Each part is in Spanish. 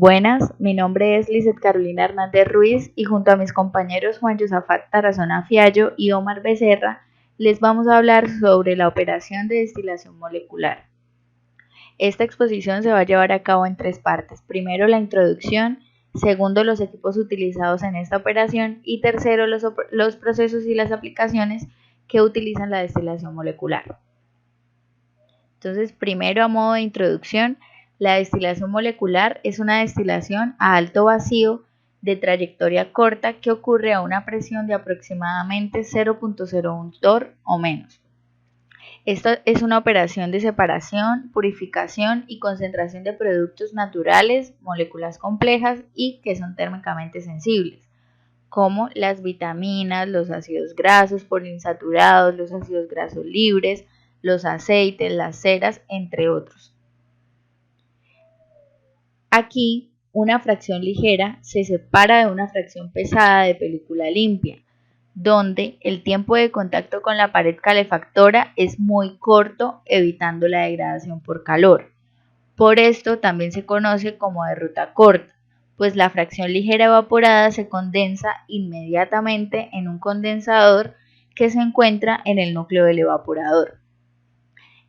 Buenas, mi nombre es Lizeth Carolina Hernández Ruiz y junto a mis compañeros Juan Josafat Tarazona Fiallo y Omar Becerra les vamos a hablar sobre la operación de destilación molecular. Esta exposición se va a llevar a cabo en tres partes. Primero, la introducción, segundo, los equipos utilizados en esta operación y tercero, los procesos y las aplicaciones que utilizan la destilación molecular. Entonces, primero, a modo de introducción, la destilación molecular es una destilación a alto vacío de trayectoria corta que ocurre a una presión de aproximadamente 0.01 torr o menos. Esta es una operación de separación, purificación y concentración de productos naturales, moléculas complejas y que son térmicamente sensibles, como las vitaminas, los ácidos grasos poliinsaturados, los ácidos grasos libres, los aceites, las ceras, entre otros. Aquí, una fracción ligera se separa de una fracción pesada de película limpia, donde el tiempo de contacto con la pared calefactora es muy corto, evitando la degradación por calor. Por esto también se conoce como de ruta corta, pues la fracción ligera evaporada se condensa inmediatamente en un condensador que se encuentra en el núcleo del evaporador.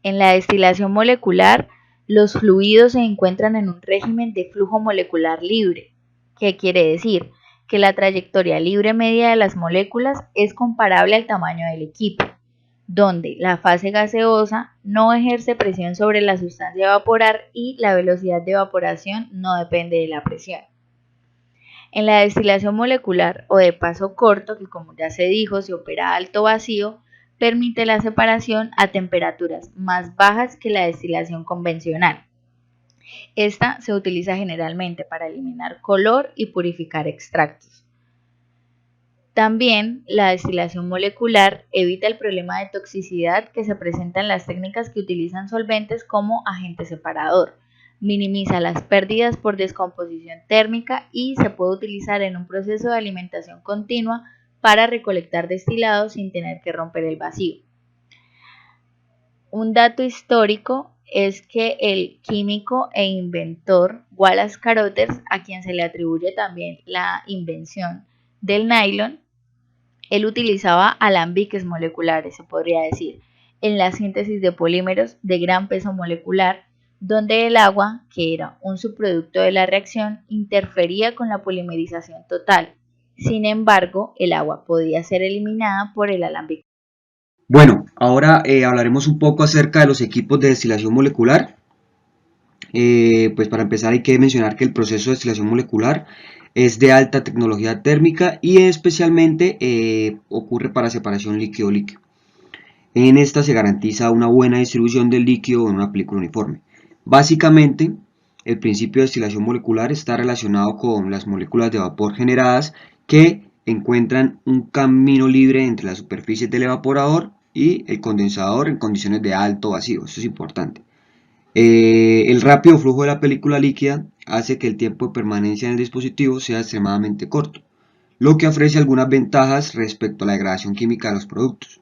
En la destilación molecular, los fluidos se encuentran en un régimen de flujo molecular libre. ¿Qué quiere decir? Que la trayectoria libre media de las moléculas es comparable al tamaño del equipo, donde la fase gaseosa no ejerce presión sobre la sustancia a evaporar y la velocidad de evaporación no depende de la presión. En la destilación molecular o de paso corto, que como ya se dijo, se opera a alto vacío, permite la separación a temperaturas más bajas que la destilación convencional. Esta se utiliza generalmente para eliminar color y purificar extractos. También la destilación molecular evita el problema de toxicidad que se presenta en las técnicas que utilizan solventes como agente separador. Minimiza las pérdidas por descomposición térmica y se puede utilizar en un proceso de alimentación continua para recolectar destilados sin tener que romper el vacío. Un dato histórico es que el químico e inventor Wallace Carothers, a quien se le atribuye también la invención del nylon, él utilizaba alambiques moleculares, se podría decir, en la síntesis de polímeros de gran peso molecular, donde el agua, que era un subproducto de la reacción, interfería con la polimerización total. Sin embargo, el agua podía ser eliminada por el alambique. Bueno, ahora hablaremos un poco acerca de los equipos de destilación molecular. Pues para empezar hay que mencionar que el proceso de destilación molecular es de alta tecnología térmica y especialmente ocurre para separación líquido-líquido. En esta se garantiza una buena distribución del líquido en una película uniforme. Básicamente, el principio de destilación molecular está relacionado con las moléculas de vapor generadas que encuentran un camino libre entre las superficies del evaporador y el condensador en condiciones de alto vacío. Esto es importante. El rápido flujo de la película líquida hace que el tiempo de permanencia en el dispositivo sea extremadamente corto, lo que ofrece algunas ventajas respecto a la degradación química de los productos.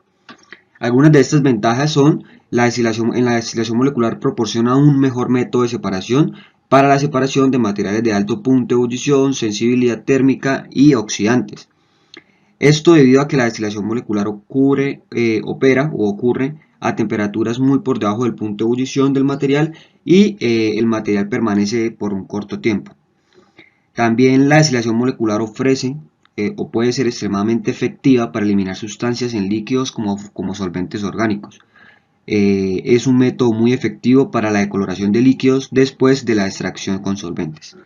Algunas de estas ventajas son en la destilación molecular proporciona un mejor método de separación para la separación de materiales de alto punto de ebullición, sensibilidad térmica y oxidantes. Esto debido a que la destilación molecular ocurre a temperaturas muy por debajo del punto de ebullición del material y el material permanece por un corto tiempo. También la destilación molecular ofrece o puede ser extremadamente efectiva para eliminar sustancias en líquidos como solventes orgánicos. Es un método muy efectivo para la decoloración de líquidos después de la extracción con solventes.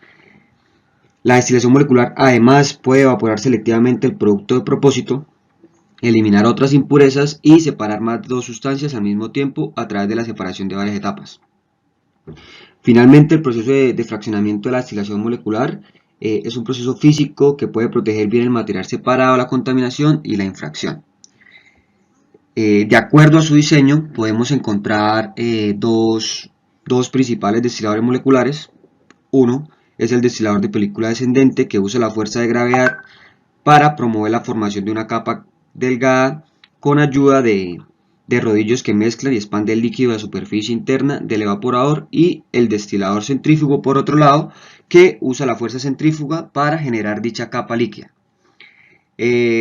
La destilación molecular además puede evaporar selectivamente el producto de propósito, eliminar otras impurezas y separar más de dos sustancias al mismo tiempo a través de la separación de varias etapas. Finalmente, el proceso de fraccionamiento de la destilación molecular es un proceso físico que puede proteger bien el material separado de la contaminación y la infracción. De acuerdo a su diseño, podemos encontrar dos principales destiladores moleculares. Uno es el destilador de película descendente, que usa la fuerza de gravedad para promover la formación de una capa delgada con ayuda de de rodillos que mezclan y expanden el líquido a la superficie interna del evaporador, y el destilador centrífugo por otro lado, que usa la fuerza centrífuga para generar dicha capa líquida.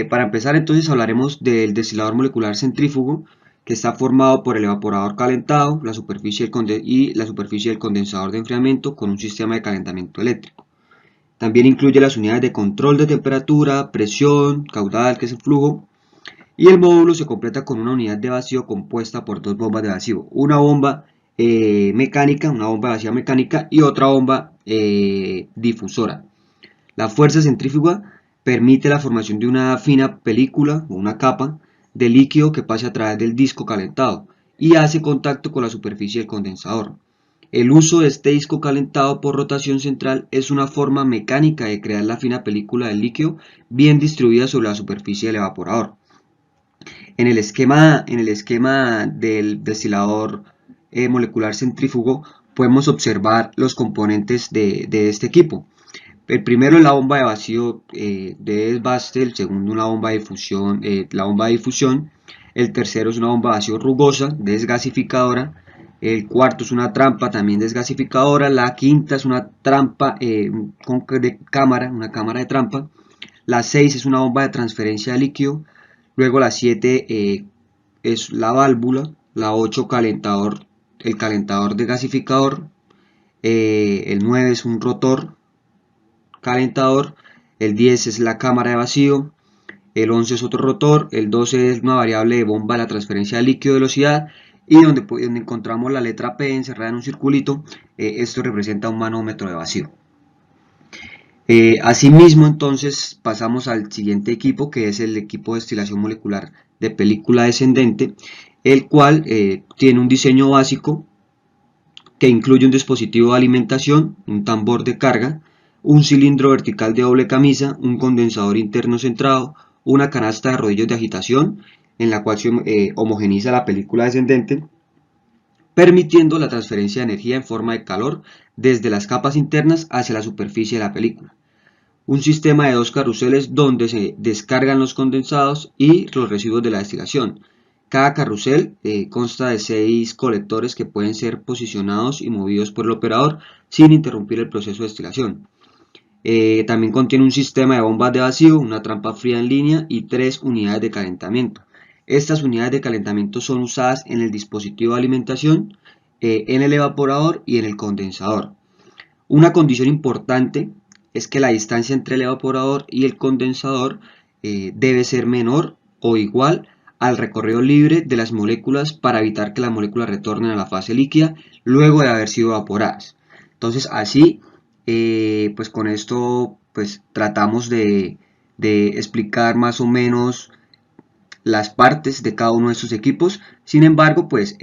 Para empezar, entonces hablaremos del destilador molecular centrífugo, que está formado por el evaporador calentado, la superficie y la superficie del condensador de enfriamiento con un sistema de calentamiento eléctrico. También incluye las unidades de control de temperatura, presión, caudal, que es el flujo, y el módulo se completa con una unidad de vacío compuesta por dos bombas de vacío, una bomba mecánica, una bomba de vacío mecánica, y otra bomba difusora. La fuerza centrífuga permite la formación de una fina película o una capa de líquido que pase a través del disco calentado y hace contacto con la superficie del condensador. El uso de este disco calentado por rotación central es una forma mecánica de crear la fina película del líquido bien distribuida sobre la superficie del evaporador. En el esquema del destilador molecular centrífugo podemos observar los componentes de este equipo. El primero es la bomba de vacío de desbaste, el segundo una bomba de difusión, el tercero es una bomba de vacío rugosa, desgasificadora, el cuarto es una trampa también desgasificadora, la quinta es una trampa de cámara, una cámara de trampa, la 6 es una bomba de transferencia de líquido, luego la 7 es la válvula, la 8 el calentador desgasificador, el 9 es un rotor calentador, el 10 es la cámara de vacío, el 11 es otro rotor, el 12 es una variable de bomba de la transferencia de líquido de velocidad, y donde encontramos la letra P encerrada en un circulito, esto representa un manómetro de vacío. Asimismo, entonces pasamos al siguiente equipo, que es el equipo de destilación molecular de película descendente, el cual tiene un diseño básico que incluye un dispositivo de alimentación, un tambor de carga, un cilindro vertical de doble camisa, un condensador interno centrado, una canasta de rodillos de agitación en la cual se homogeniza la película descendente, permitiendo la transferencia de energía en forma de calor desde las capas internas hacia la superficie de la película. Un sistema de dos carruseles donde se descargan los condensados y los residuos de la destilación. Cada carrusel consta de 6 colectores que pueden ser posicionados y movidos por el operador sin interrumpir el proceso de destilación. También contiene un sistema de bombas de vacío, una trampa fría en línea y 3 unidades de calentamiento. Estas unidades de calentamiento son usadas en el dispositivo de alimentación, en el evaporador y en el condensador. Una condición importante es que la distancia entre el evaporador y el condensador debe ser menor o igual al recorrido libre de las moléculas para evitar que las moléculas retornen a la fase líquida luego de haber sido evaporadas. Entonces así, pues con esto pues tratamos de explicar más o menos las partes de cada uno de estos equipos. Sin embargo, pues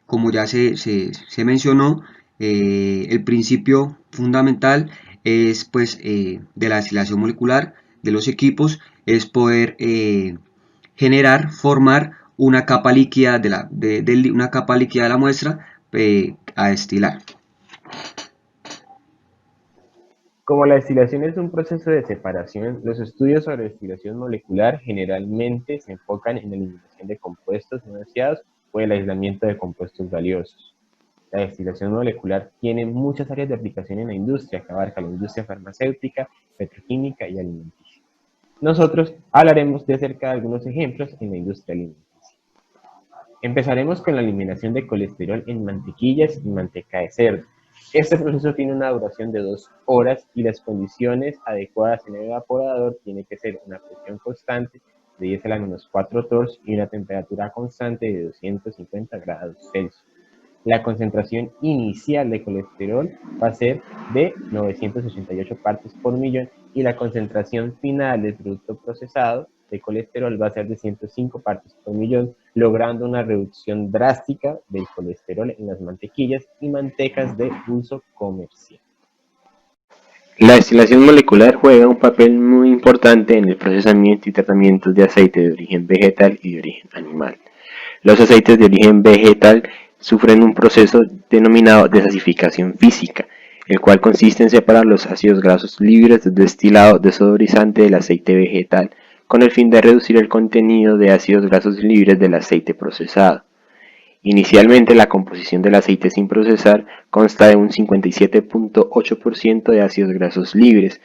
como ya se mencionó, el principio fundamental es pues de la destilación molecular de los equipos es poder formar una capa líquida de la muestra a destilar. Como la destilación es un proceso de separación, los estudios sobre destilación molecular generalmente se enfocan en la eliminación de compuestos no deseados o el aislamiento de compuestos valiosos. La destilación molecular tiene muchas áreas de aplicación en la industria, que abarca la industria farmacéutica, petroquímica y alimenticia. Nosotros hablaremos acerca de algunos ejemplos en la industria alimenticia. Empezaremos con la eliminación de colesterol en mantequillas y manteca de cerdo. Este proceso tiene una duración de 2 horas y las condiciones adecuadas en el evaporador tiene que ser una presión constante de 10 a la menos 4 torrs y una temperatura constante de 250 grados Celsius. La concentración inicial de colesterol va a ser de 988 partes por millón y la concentración final del producto procesado de colesterol va a ser de 105 partes por millón, logrando una reducción drástica del colesterol en las mantequillas y mantecas de uso comercial. La destilación molecular juega un papel muy importante en el procesamiento y tratamiento de aceite de origen vegetal y de origen animal. Los aceites de origen vegetal sufren un proceso denominado desasificación física, el cual consiste en separar los ácidos grasos libres del destilado desodorizante del aceite vegetal, con el fin de reducir el contenido de ácidos grasos libres del aceite procesado. Inicialmente, la composición del aceite sin procesar consta de un 57.8% de ácidos grasos libres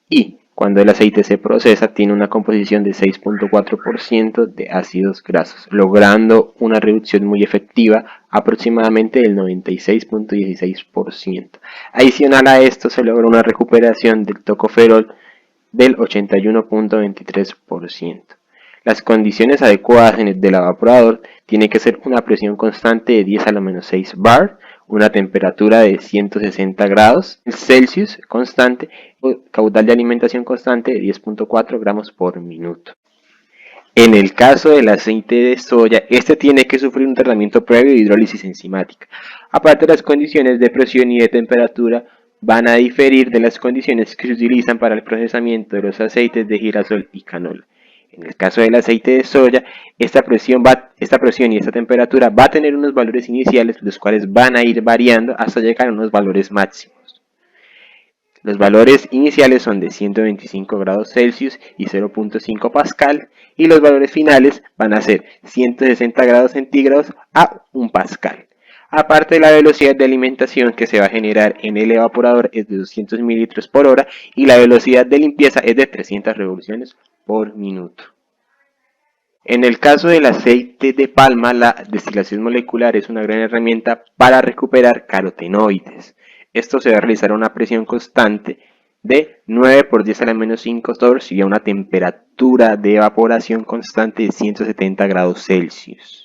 y, cuando el aceite se procesa, tiene una composición de 6.4% de ácidos grasos, logrando una reducción muy efectiva, aproximadamente del 96.16%. Adicional a esto, se logra una recuperación del tocoferol del 81.23%. Las condiciones adecuadas en el del evaporador tiene que ser una presión constante de 10 a la menos 6 bar, una temperatura de 160 grados Celsius constante, caudal de alimentación constante de 10.4 gramos por minuto. En el caso del aceite de soya, este tiene que sufrir un tratamiento previo de hidrólisis enzimática. Aparte, las condiciones de presión y de temperatura van a diferir de las condiciones que se utilizan para el procesamiento de los aceites de girasol y canola. En el caso del aceite de soya, esta presión y esta temperatura va a tener unos valores iniciales, los cuales van a ir variando hasta llegar a unos valores máximos. Los valores iniciales son de 125 grados Celsius y 0.5 Pascal, y los valores finales van a ser 160 grados centígrados a 1 Pascal. Aparte, la velocidad de alimentación que se va a generar en el evaporador es de 200 mililitros por hora y la velocidad de limpieza es de 300 revoluciones por minuto. En el caso del aceite de palma, la destilación molecular es una gran herramienta para recuperar carotenoides. Esto se va a realizar a una presión constante de 9 por 10 a la menos 5 torrs y a una temperatura de evaporación constante de 170 grados Celsius.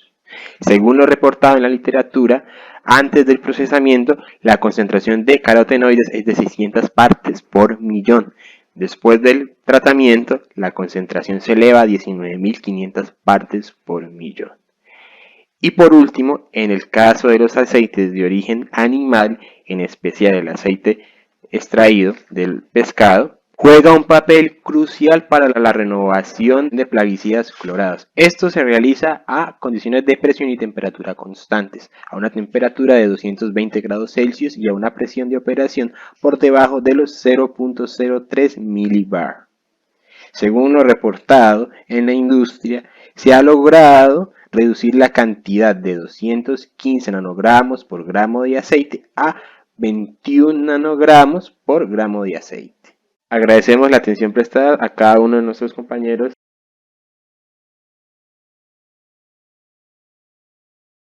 Según lo reportado en la literatura, antes del procesamiento, la concentración de carotenoides es de 600 partes por millón. Después del tratamiento, la concentración se eleva a 19.500 partes por millón. Y por último, en el caso de los aceites de origen animal, en especial el aceite extraído del pescado, juega un papel crucial para la renovación de plaguicidas clorados. Esto se realiza a condiciones de presión y temperatura constantes, a una temperatura de 220 grados Celsius y a una presión de operación por debajo de los 0.03 milibar. Según lo reportado en la industria, se ha logrado reducir la cantidad de 215 nanogramos por gramo de aceite a 21 nanogramos por gramo de aceite. Agradecemos la atención prestada a cada uno de nuestros compañeros.